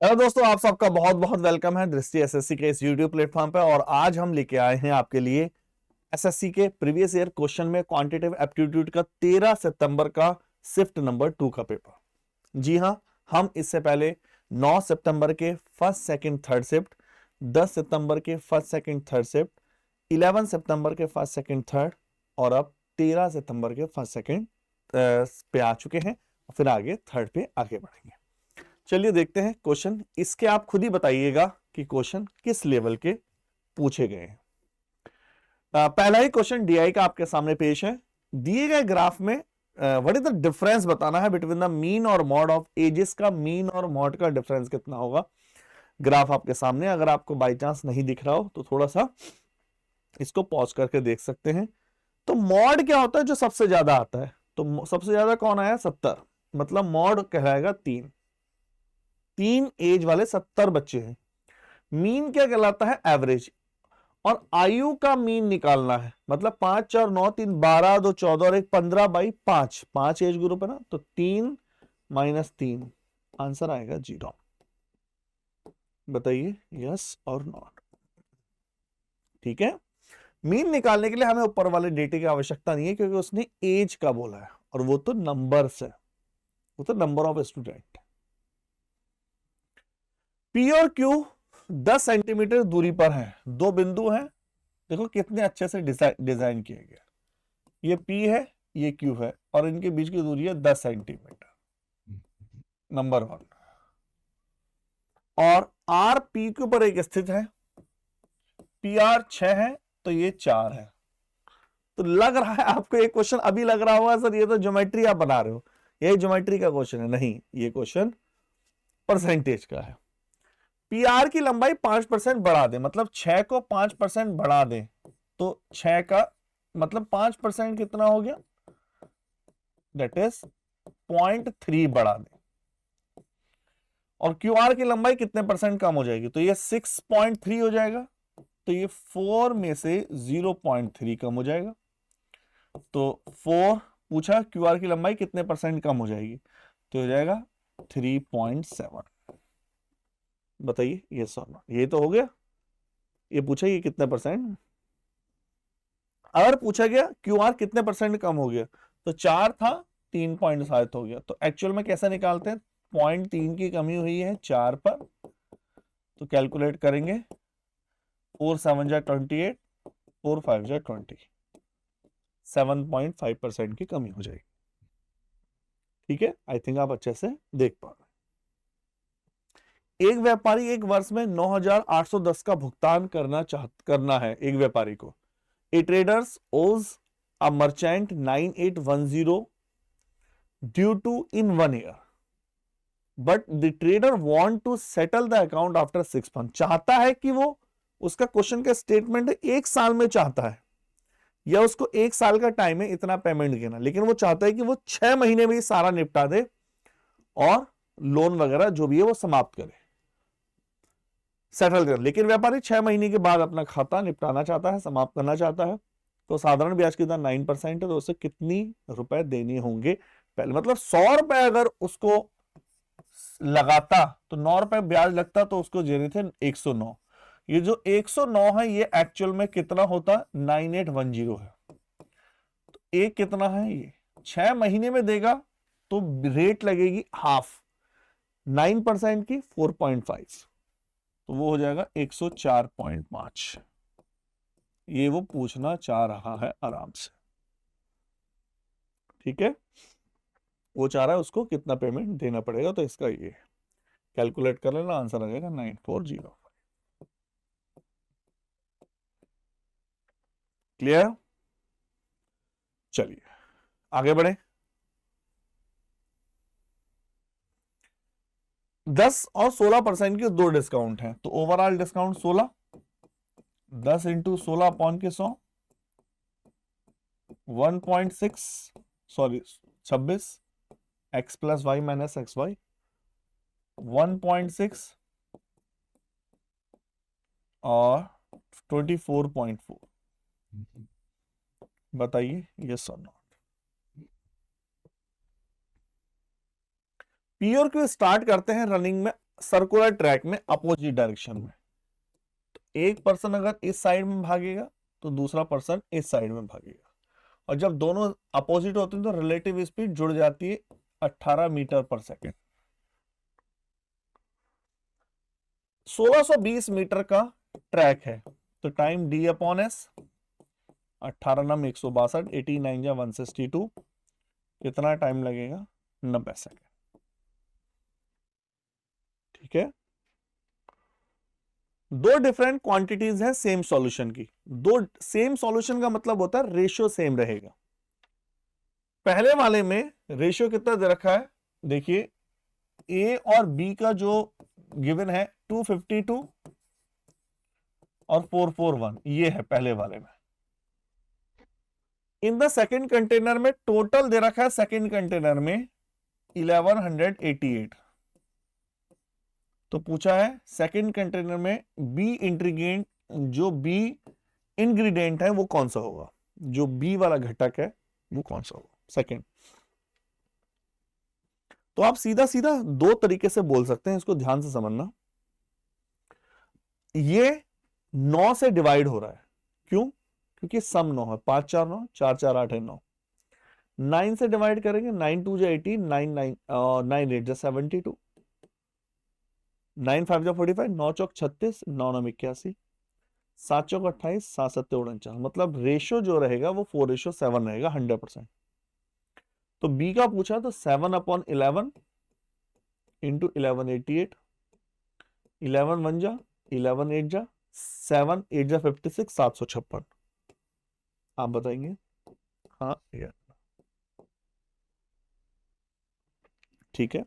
Hello दोस्तों, आप सबका बहुत बहुत वेलकम है दृष्टि एसएससी के इस यूट्यूब प्लेटफॉर्म पे। और आज हम लेके आए हैं आपके लिए एसएससी के प्रीवियस ईयर क्वेश्चन में क्वांटिटेटिव एप्टीट्यूड का 13 सितंबर का शिफ्ट नंबर 2 का पेपर। जी हां, हम इससे पहले 9 सितंबर के फर्स्ट सेकंड थर्ड शिफ्ट, 10 सितंबर के फर्स्ट सेकंड थर्ड शिफ्ट, 11 सितंबर के फर्स्ट सेकंड थर्ड और अब 13 सितंबर के फर्स्ट सेकंड पे आ चुके हैं। फिर आगे थर्ड पे आगे बढ़ेंगे। चलिए देखते हैं क्वेश्चन। इसके आप खुद ही बताइएगा कि क्वेश्चन किस लेवल के पूछे गए हैं। पहला ही क्वेश्चन डीआई का आपके सामने पेश है। दिए गए ग्राफ में व्हाट इज द डिफरेंस बताना है बिटवीन द मीन और मॉड ऑफ एजेस का। मीन और मॉड का डिफरेंस कितना होगा। ग्राफ आपके सामने, अगर आपको बाई चांस नहीं दिख रहा हो तो थोड़ा सा इसको पॉज करके देख सकते हैं। तो मॉड क्या होता है, जो सबसे ज्यादा आता है। तो सबसे ज्यादा कौन आया, 70, मतलब मॉड कहलाएगा 3 एज वाले 70 बच्चे हैं। मीन क्या कहलाता है, एवरेज। और आयु का मीन निकालना है, मतलब 5 4 9 3 12 2 14 और 1 15 बाई 5, 5 एज ग्रुप है ना, तो 3 - 3 आंसर आएगा 0। बताइए यस और नॉट। ठीक है, मीन निकालने के लिए हमें ऊपर वाले डेटे की आवश्यकता नहीं है, क्योंकि उसने एज का बोला है और वो तो नंबर्स है, वो तो नंबर ऑफ स्टूडेंट। पी और क्यू 10 सेंटीमीटर दूरी पर है। दो बिंदु हैं, देखो कितने अच्छे से डिजाइन किया गया। ये P है, ये Q है, और इनके बीच की दूरी है 10 सेंटीमीटर, नंबर 1। और R P के ऊपर एक स्थित है। PR 6 है तो ये 4 है। तो लग रहा है आपको एक क्वेश्चन अभी लग रहा होगा सर ये तो ज्योमेट्री आप बना रहे हो, ये ज्योमेट्री का क्वेश्चन है। नहीं, ये क्वेश्चन परसेंटेज का है। PR की लंबाई 5% बढ़ा दे, मतलब 6 को 5% बढ़ा दे, तो 6 का मतलब 5% कितना हो गया, दैट इज 0.3 बढ़ा दे। और QR की लंबाई कितने परसेंट कम हो जाएगी, तो ये 6.3 हो जाएगा। तो ये 4 में से 0.3 कम हो जाएगा। तो 4 पूछा QR की लंबाई कितने परसेंट कम हो जाएगी, तो हो जाएगा 3.7। बताइए ये सॉल्व, ये तो हो गया। ये पूछा ये कितने परसेंट। अगर पूछा गया QR कितने परसेंट कम हो गया, तो 4 था 3.7 हो गया। तो एक्चुअल में कैसे निकालते हैं, 0.3 की कमी हुई है 4 पर, तो कैलकुलेट करेंगे 4 7 जा 28, 4 5 जा 20, 7.5% की कमी हो जाएगी। ठीक है, आई थिंक आप अच्छे से देख पा रहे हैं। एक व्यापारी एक वर्ष में 9,810 का भुगतान करना है एक व्यापारी को। A traders owes a merchant 9,810 due to in 1 year, but the trader want to settle the account after 6 months। चाहता है कि वो, उसका क्वेश्चन का स्टेटमेंट एक साल में चाहता है, या उसको एक साल का टाइम है इतना पेमेंट देना, लेकिन वो चाहता है कि वो 6 महीने में ही सारा निपटा दे और लोन वगैरह जो भी है वो समाप्त करे, सेटल कर। लेकिन व्यापारी 6 महीने के बाद अपना खाता निपटाना चाहता है, समाप्त करना चाहता है। तो साधारण ब्याज की दर 9% है, तो उसे कितनी रुपए देने होंगे पहले, मतलब 100 रुपए अगर उसको लगाता तो 9 रुपए ब्याज लगता, तो उसको देने थे 109। ये जो 109 है ये एक्चुअल में कितना होता, 9,810 है। तो एक कितना है, ये 6 महीने में देगा तो रेट लगेगी हाफ, 9% की 4.5, तो वो हो जाएगा 104.5। ये वो पूछना चाह रहा है आराम से। ठीक है, वो चाह रहा है उसको कितना पेमेंट देना पड़ेगा, तो इसका ये कैलकुलेट कर लेना, आंसर आ जाएगा 9405। क्लियर, चलिए आगे बढ़े। 10 और 16% के दो डिस्काउंट हैं, तो ओवरऑल डिस्काउंट 16, 10 इंटू 16 अपॉन के 100, 1.6 sorry 26 x plus Y minus X Y, 1.6 और 24.4। बताइए यस और नॉट। पी और क्यू स्टार्ट करते हैं रनिंग में सर्कुलर ट्रैक में अपोजिट डायरेक्शन में, तो एक पर्सन अगर इस साइड में भागेगा तो दूसरा पर्सन इस साइड में भागेगा, और जब दोनों अपोजिट होते हैं तो रिलेटिव स्पीड जुड़ जाती है 18 मीटर पर सेकेंड। 1620 मीटर का ट्रैक है, तो टाइम डी अपॉन एस, 18 नम 162, 89 जा 162, कितना टाइम लगेगा? 90 सेकेंड। ठीक है, दो डिफरेंट क्वांटिटीज हैं सेम सॉल्यूशन की। दो सेम सॉल्यूशन का मतलब होता है रेशियो सेम रहेगा। पहले वाले में रेशियो कितना दे रखा है, देखिए ए और बी का जो गिवन है 252 और 441, ये है पहले वाले में। इन द सेकेंड कंटेनर में टोटल दे रखा है सेकेंड कंटेनर में 1188। तो पूछा है सेकेंड कंटेनर में बी इंग्रीडिएंट, जो बी इंग्रीडिएंट है वो कौन सा होगा, जो बी वाला घटक है वो कौन सा होगा सेकेंड। तो आप सीधा सीधा दो तरीके से बोल सकते हैं, इसको ध्यान से समझना। ये 9 से डिवाइड हो रहा है, क्यों? क्योंकि सम 9 है, 5 4 9, 4 4 8 है 9। 9 से डिवाइड करेंगे, 9 2 जा 18, 9 9 9 8 जा 72, 9 5 जा 45, 9 चौक 36, 9 9 81, 7 चौक 28, 7 7 49। मतलब रेशियो जो रहेगा वो 4:7 रहेगा 100%। तो बी का पूछा तो 7/11 इंटू 1188, 11 1 जा 11 8 जा 7 8 जा 56, 756। आप बताएंगे? हाँ या ठीक है।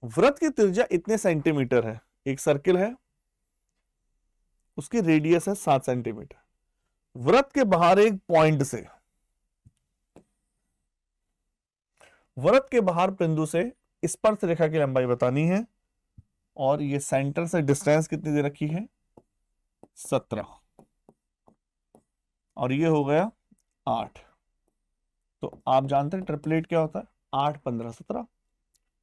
वृत्त की त्रिज्या इतने सेंटीमीटर है, एक सर्किल है उसकी रेडियस है 7 सेंटीमीटर। वृत्त के बाहर एक पॉइंट से, वृत्त के बाहर बिंदु से स्पर्श रेखा की लंबाई बतानी है, और ये सेंटर से डिस्टेंस कितनी दे रखी है? 17, और ये हो गया 8। तो आप जानते हैं ट्रिपलेट क्या होता है? 8 15 17,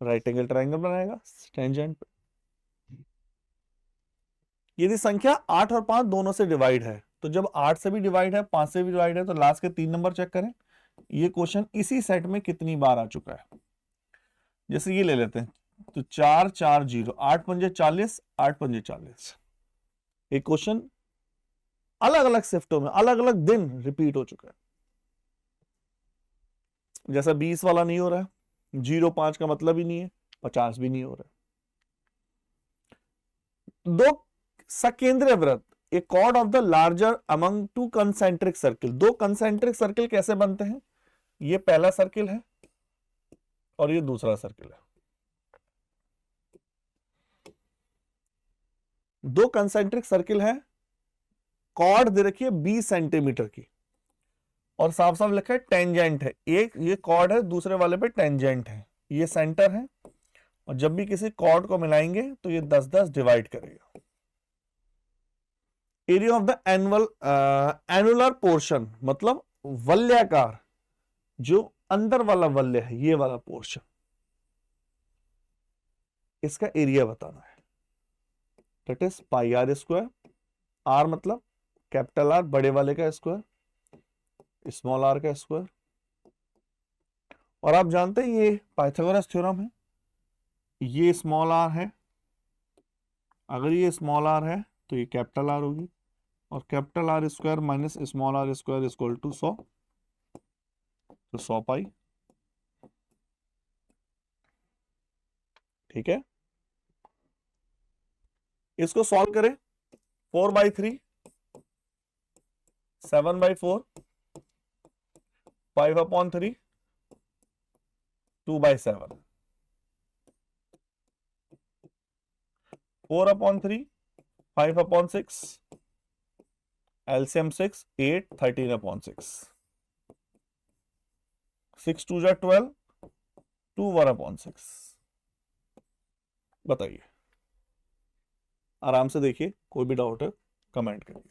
राइट एंगल ट्रायंगल बनाएगा टेंजेंट पे। यदि संख्या 8 और 5 दोनों से डिवाइड है, तो जब 8 से भी डिवाइड है 5 से भी डिवाइड है, तो लास्ट के 3 नंबर चेक करें। ये क्वेश्चन इसी सेट में कितनी बार आ चुका है? जैसे ये ले लेते हैं, तो 4 4 0, 8 पंजे 40, 8 पंजे 40। एक क्वेश्चन अलग अलग शिफ्टों में अलग अलग दिन रिपीट हो चुका है। जैसा 20 वाला नहीं हो रहा है, 0 5 का मतलब ही नहीं है, 50 भी नहीं हो रहा है। दो सकेंद्रीय वृत्त, a chord of the larger among two concentric circle. दो कंसेंट्रिक सर्किल कैसे बनते हैं? ये पहला सर्किल है और ये दूसरा सर्किल है। दो कंसेंट्रिक सर्किल है, कॉर्ड दे रखी है 20 सेंटीमीटर की, और साफ साफ लिखा है टेंजेंट है। एक ये कॉर्ड है, दूसरे वाले पे टेंजेंट है, ये सेंटर है, और जब भी किसी कॉर्ड को मिलाएंगे तो ये 10 10 डिवाइड करेगा। Area of the annular portion, मतलब वलयाकार, जो अंदर वाला वलय है, ये वाला पोर्शन, इसका एरिया बताना है। That is pi R square. R मतलब कैपिटल आर बड़े वाले का स्क्वायर, स्मॉल आर का स्क्वायर। और आप जानते हैं ये पाइथागोरस थ्योरम है, ये स्मॉल आर है, अगर ये स्मॉल आर है तो ये कैपिटल आर होगी, और capital R square minus small R square equal to 100, तो 100 पाई। ठीक है, इसको सॉल्व करें। 4/3, 7/4, 5/3, 2/7, 4/3, 5/6, LCM 6, 8, 13/6, 6 2 जा 12, 2 1/6। बताइए, आराम से देखिए, कोई भी डाउट है कमेंट करिए।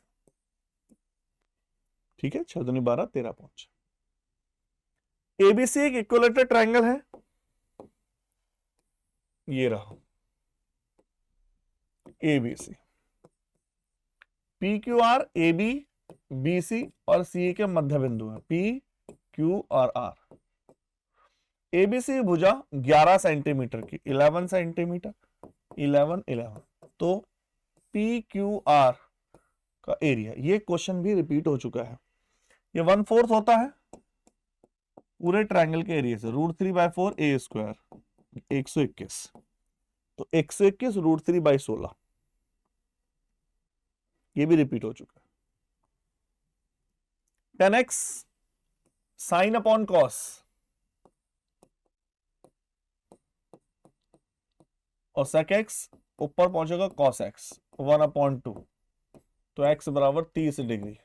ठीक है, 6 दूनी 12, 13/5। एबीसी एक इक्विलेटरल ट्रायंगल है, ये रहा A B C, P Q R A B B C और सी के मध्य बिंदु है पी क्यू और आर। एबीसी भुजा 11 सेंटीमीटर की, 11 सेंटीमीटर, 11 तो पी क्यू आर का एरिया, ये क्वेश्चन भी रिपीट हो चुका है। ये 1/4 होता है पूरे ट्रायंगल के एरिया से, √3/4 ए स्क्वायर 121, तो 121 √3/16, ये भी रिपीट हो चुका है। 10x साइन अपॉन कॉस, और sec x ऊपर पहुंचेगा cos x 1/2, तो x बराबर 30 डिग्री।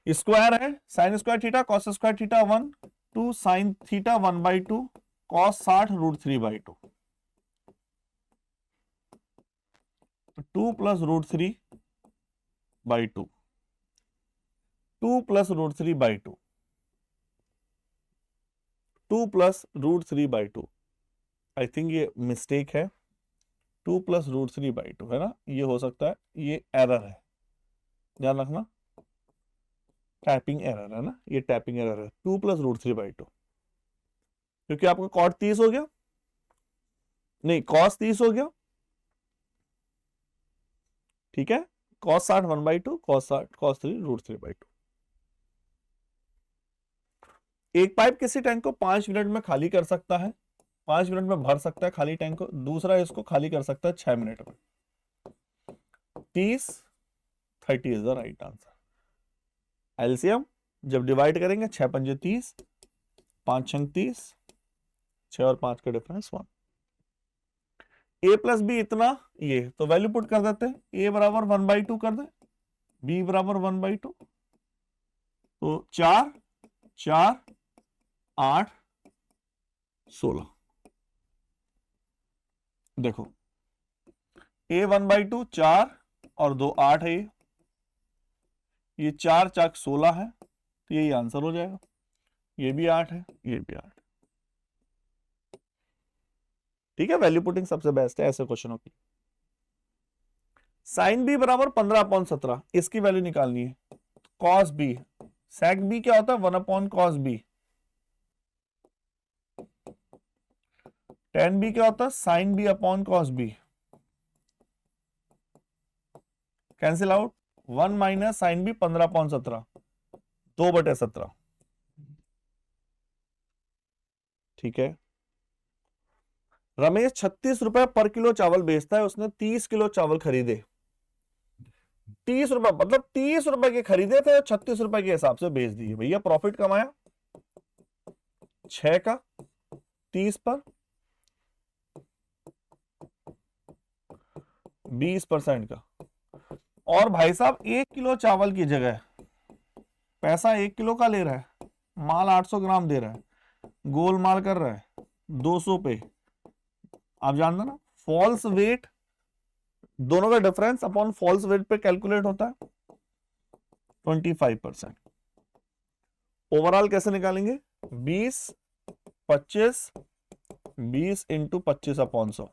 स्क्वायर है sine square theta cos square theta 1, 2 sine theta 1/2 cos 60 √3/2, 2 plus √3/2, 2 plus √3/2, 2 plus √3/2, I think ये मिस्टेक है, 2 प्लस √3/2 है ना, ये हो सकता है, ये एरर है, ध्यान रखना, टाइपिंग एरर है ना, ये टाइपिंग एरर है, 2 प्लस √3/2, क्योंकि आपका कॉट 30 हो गया, नहीं कॉस 30 हो गया, ठीक है, कॉस 60 1/2, कॉस 3 √3/2। एक पाइप किसी टैंक को 5 मिनट में खाली कर सकता है, 5 मिनट में भर सकता है खाली टैंक को, दूसरा इसको खाली कर सकता है 6 मिनट में। 30 is the right answer. LCM जब डिवाइड करेंगे 6 पंजे 30, 5 छंग 30, 6 और 5 का डिफरेंस 1। ए प्लस बी इतना, ये तो वैल्यू पुट कर देते हैं, ए बराबर 1/2 कर दे, बी बराबर 1/2, तो 4 4 8 16, देखो ए 1/2 4 और 2 8 है, ये 4 चाक 16 है, तो यही आंसर हो जाएगा, ये भी 8 है, ये भी 8, ठीक है। वैल्यू पुटिंग सबसे बेस्ट है ऐसे क्वेश्चनों की। साइन बी बराबर 15/17, इसकी वैल्यू निकालनी है। कॉस बी, सेक बी क्या होता है 1/cos बी, टेन बी क्या होता है sine B upon cos B, cancel out, 1 minus sine B 15/17, 2/17, ठीक है। रमेश 36 रुपए पर किलो चावल बेचता है, उसने 30 किलो चावल खरीदे, 30 रुपए मतलब 30 रुपए के खरीदे थे, 36 रुपए के हिसाब से बेच दिए, भैया प्रॉफिट कमाया 6 का 30 पर 20% का, और भाई साहब 1 किलो चावल की जगह पैसा 1 किलो का ले रहा है, माल 800 ग्राम दे रहा है, गोल माल कर रहा है 200 पे, आप जानते ना फॉल्स वेट, दोनों का डिफरेंस अपॉन फॉल्स वेट पे कैलकुलेट होता है 25%। ओवरऑल कैसे निकालेंगे, 20 25 20 इंटू 25/100,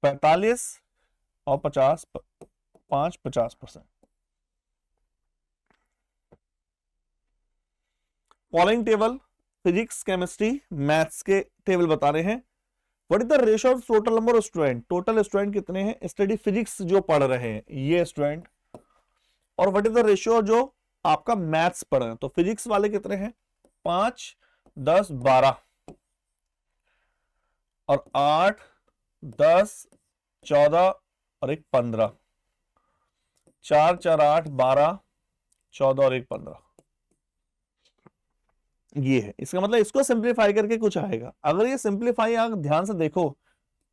45 और 50 5 50%। Following table physics chemistry maths के टेबल बता रहे हैं। What is the ratio of total number of student, total student कितने हैं स्टडी फिजिक्स जो पढ़ रहे हैं ये स्टूडेंट, और व्हाट इज द रेशियो जो आपका मैथ्स पढ़ रहे हैं, तो फिजिक्स वाले कितने हैं 5 10 12, और 8 10 14 और 1 15, 4 4 8 12 14 और 1 15, ये है। इसका मतलब इसको सिंप्लीफाई करके कुछ आएगा, अगर ये सिंप्लीफाई आप ध्यान से देखो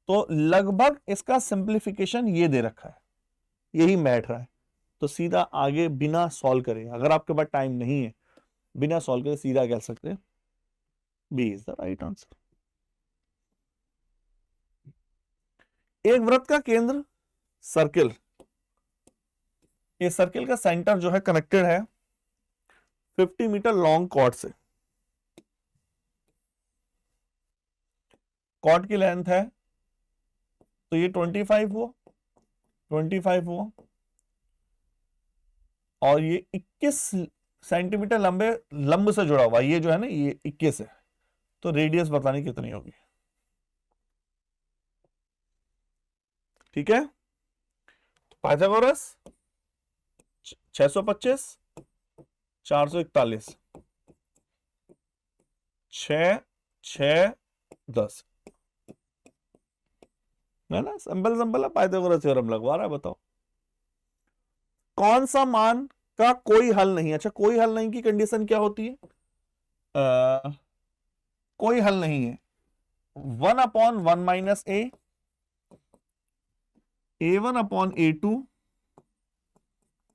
तो लगभग इसका सिंप्लीफिकेशन ये दे रखा है, यही बैठ रहा है, तो सीधा आगे बिना सॉल्व करे, अगर आपके पास टाइम नहीं है बिना सॉल्व करे सीधा कह सकते हैं B is the right answer. एक वृत्त का केंद्र सर्किल, इस सर्किल का सेंटर जो है कनेक्टेड है 50 मीटर लॉन्ग कॉर्ड से, कॉर्ड की लेंथ है तो ये 25 हुआ, 25 हुआ, और ये 21 सेंटीमीटर लंब से जुड़ा हुआ, ये जो है ना ये 21 है, तो रेडियस बतानी कितनी होगी। ठीक है, पाइथागोरस 625, 441, 6 6 10 है ना, सिंपल सिंपल है, पाइथागोरस थ्योरम लगवा रहा है। बताओ कौन सा मान का कोई हल नहीं। अच्छा, कोई हल नहीं की कंडीशन क्या होती है? कोई हल नहीं है, 1/1 - A1/A2,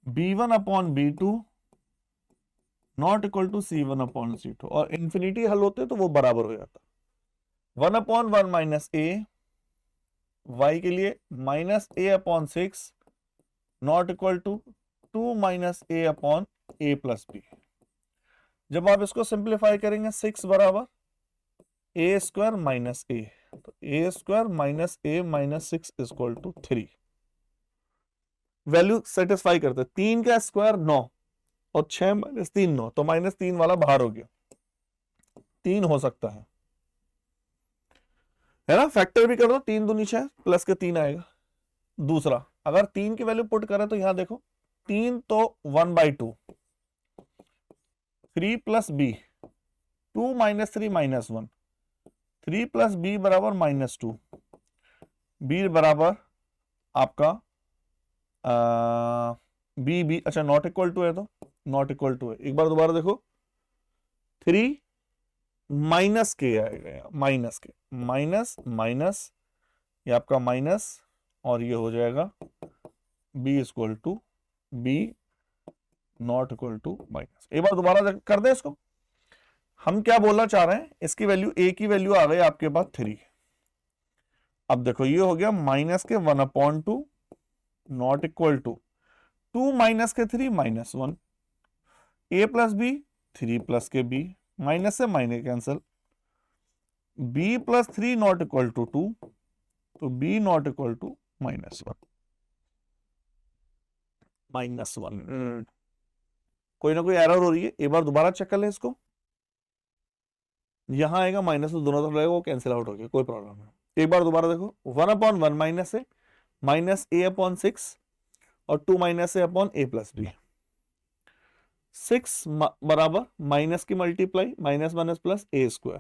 B1/B2 not equal to C1/C2, और इंफिनिटी हल होते तो वो बराबर हो जाता। 1/1 - A y के लिए -A/6 not equal to 2 - A/A+B। जब आप इसको सिंप्लीफाई करेंगे 6 बराबर A² - A, तो A² - A - 6 equal to 3। Value satisfy करते, 3 का स्क्वायर 9 और 6 - 3 9, तो -3 वाला बाहर हो गया, 3 हो सकता है ना। फैक्टर भी कर दो, 3 दूनी 6 प्लस के 3 आएगा। दूसरा, अगर 3 की वैल्यू पुट करें तो यहां देखो 3 तो 1/2, 3 + B, 2 - 3 - 1, 3 + B बराबर -2, B बराबर आपका बी अच्छा नॉट इक्वल टू है, तो नॉट इक्वल टू है। एक बार दोबारा देखो, 3 माइनस के आएगा, माइनस के, माइनस माइनस, ये आपका माइनस, और ये हो जाएगा b equal to B not equal to minus. एक बार दोबारा कर दे इसको। हम क्या बोलना चाह रहे हैं, इसकी वैल्यू, a की वैल्यू आ गई आपके पास 3। अब देखो ये हो गया माइनस के 1/2 नॉट इक्वल टू 2 - के 3 -1, a + b 3 + के b, माइनस से minus cancel, b + 3 not equal to 2, तो b नॉट इक्वल टू -1, -1। कोई ना कोई एरर हो रही है, एक बार दोबारा चेक कर ले इसको। यहां आएगा माइनस, तो दोनों तरफ रहेगा, वो कैंसिल आउट हो गया, कोई प्रॉब्लम नहीं। एक बार दोबारा देखो, 1/1 - A -A/6 और 2 - A/A+B, 6 बराबर माइनस की multiply, minus plus A²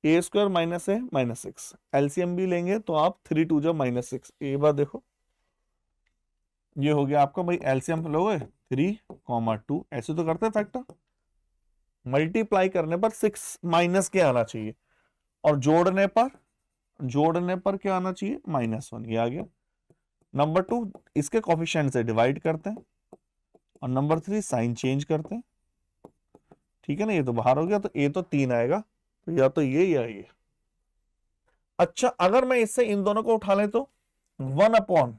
A² - A - 6, LCM भी लेंगे तो आप 3 2 जा -6। एक बार देखो, ये हो गया आपका भाई, एलसीएम लोगे 3, 2, ऐसे तो करते हैं फैक्टर, मल्टीप्लाई करने पर 6 माइनस के आना चाहिए, और जोड़ने पर क्या आना चाहिए, -1, ये आ गया। नंबर 2, इसके कोफिशिएंट से डिवाइड करते हैं, और नंबर 3 साइन चेंज करते हैं। ठीक है ना, ये तो बाहर हो गया, तो ए तो 3 आएगा, तो या तो ये या ये। अच्छा, अगर मैं इससे इन दोनों को उठा ले तो 1/1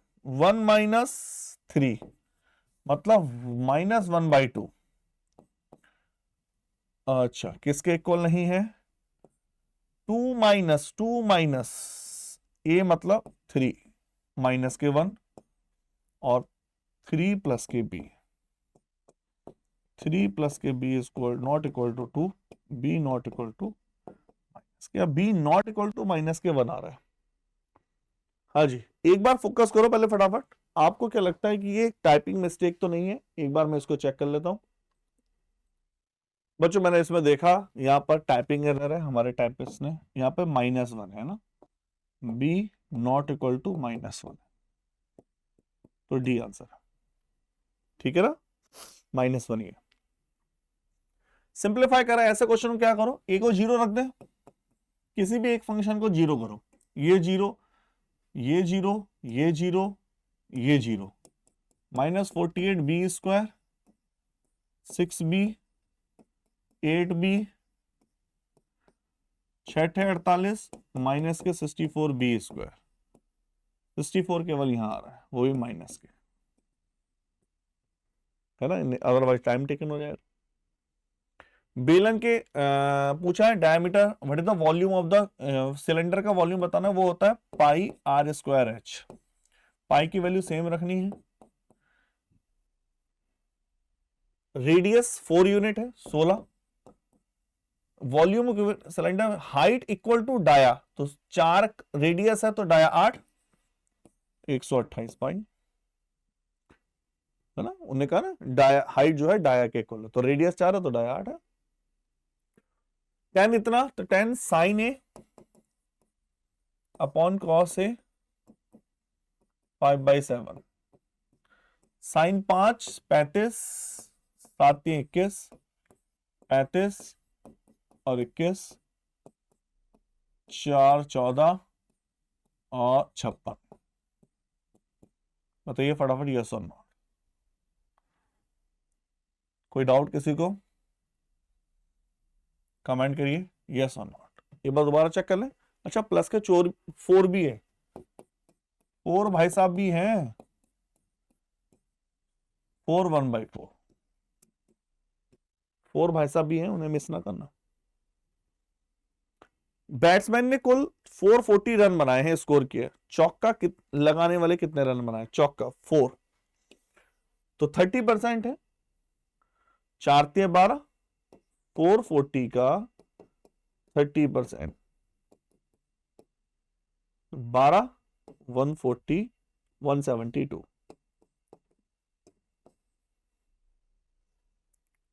- 3 मतलब -1/2। अच्छा, किसके इक्वल नहीं है, 2 - ए मतलब 3 माइनस के 1, और 3 + के b, 3 + के b equal not equal to 2, b not equal to minus के, b नॉट इक्वल टू -1 आ रहा है। हाँ जी, एक बार फोकस करो पहले फटाफट, आपको क्या लगता है कि ये टाइपिंग मिस्टेक तो नहीं है? एक बार मैं इसको चेक कर लेता हूं। बच्चों मैंने इसमें देखा, यहाँ पर टाइपिंग एरर है, हमारे टाइपिस्ट ने यहाँ पे -1 है ना, b नॉट इक्वल टू -1, तो डी आंसर। ठीक है ना, -1 ये। सिंप्लीफाई करा, ऐसे क्वेश्चन में क्या करो, ए को 0 रख दे, किसी भी एक फंक्शन को 0 करो, ये 0, ये 0, ये 0, ये 0, -48b², 6b, 8b, 6 48, माइनस के 64b², 64 केवल यहां आ रहा है, वो भी माइनस के, है ना, अदरवाइज टाइम टेकन हो जाएगा। बेलन के पूछा है diameter what is the volume of the cylinder का वॉल्यूम बताना, वो होता है पाई आर स्क्वायर एच। पाई की वैल्यू सेम रखनी है। रेडियस 4 यूनिट है 16। Volume cylinder height equal to dia, तो 4 रेडियस है तो डाया 8, 128 पाई है ना। उन्होंने कहा ना डाया हाइट जो है डाया के इक्वल है, तो रेडियस 4 है तो डाया 8 है। टेन इतना, तो 10 sign A upon cos A 5/7। Sign 5 35, 7 3 21, 35 और 21, 4 14 और 56। बताइए फटाफट यस और नो। कोई डाउट किसी को? कमेंट करिए यस और नॉट। एक बार दोबारा चेक कर लें। अच्छा प्लस के 4 भी है, 4 भाई साहब भी हैं, 4 1/4, 4 भाई साहब भी हैं, उन्हें मिस ना करना। बैट्समैन ने कुल 440 रन बनाए हैं, स्कोर किए। चौका लगाने वाले कितने रन बनाए? चौका 4, तो 30% है। 4 3 12, 440 का 30%, 12 140 172।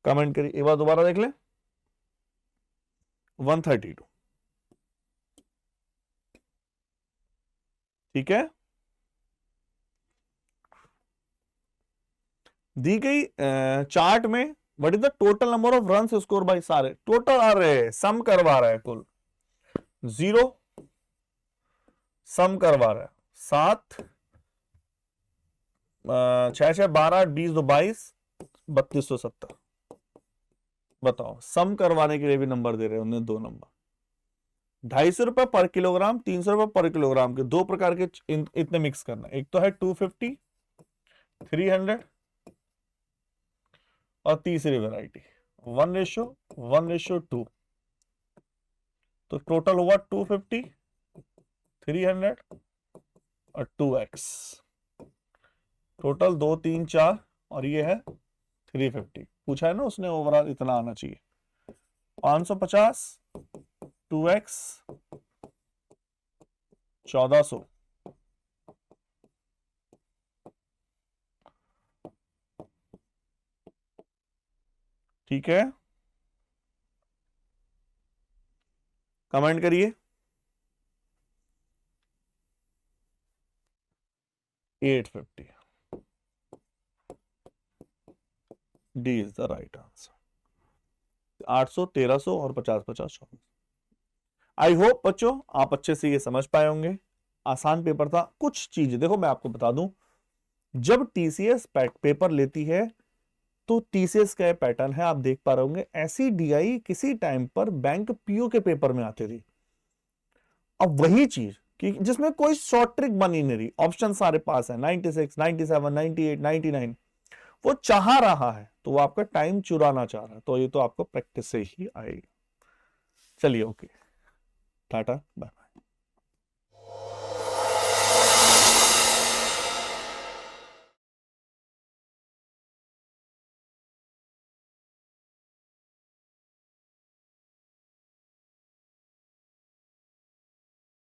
कमेंट करिए, एक बार दोबारा देख ले। 132, ठीक है। दी गई चार्ट में what is the total number of runs score bye सारे, टोटल आ रहे हैं, सम करवा रहा है कुल 0, सम करवा रहा है 7 6 6 12 20 2 22 3270। बताओ, सम करवाने के लिए भी नंबर दे रहे हैं उन्हें, 2 नंबर। 250 रुपए पर किलोग्राम, 300 रुपए पर किलोग्राम के 2 प्रकार के इतने मिक्स करना। एक तो है 250, 300 और तीसरी वैरायटी 1:2। तो टोटल हुआ 250, 300 और 2x। टोटल 2 3 4 और ये है 350। पूछा है ना उसने, ओवरऑल इतना आना चाहिए। 550, 2x 1400। ठीक है, कमेंट करिए। 850, D is the right answer. 800 1300 और 50 50 24। आई होप बच्चों आप अच्छे से ये समझ पाए होंगे। आसान पेपर था। कुछ चीजें देखो मैं आपको बता दूं, जब टीसीएस पेपर लेती है तो टीसीएस का पैटर्न है, आप देख पा रहे होंगे। ऐसी डीआई किसी टाइम पर बैंक पीओ के पेपर में आती थी। अब वही चीज कि जिसमें कोई शॉर्ट ट्रिक बनी नहीं रही, ऑप्शन सारे पास है, 96 97 98 99, वो चाह रहा है तो वो आपका टाइम चुराना चाह रहा है, तो ये तो आपको प्रैक्टिस से ही आएगी। चलिए ओके, टाटा बाय।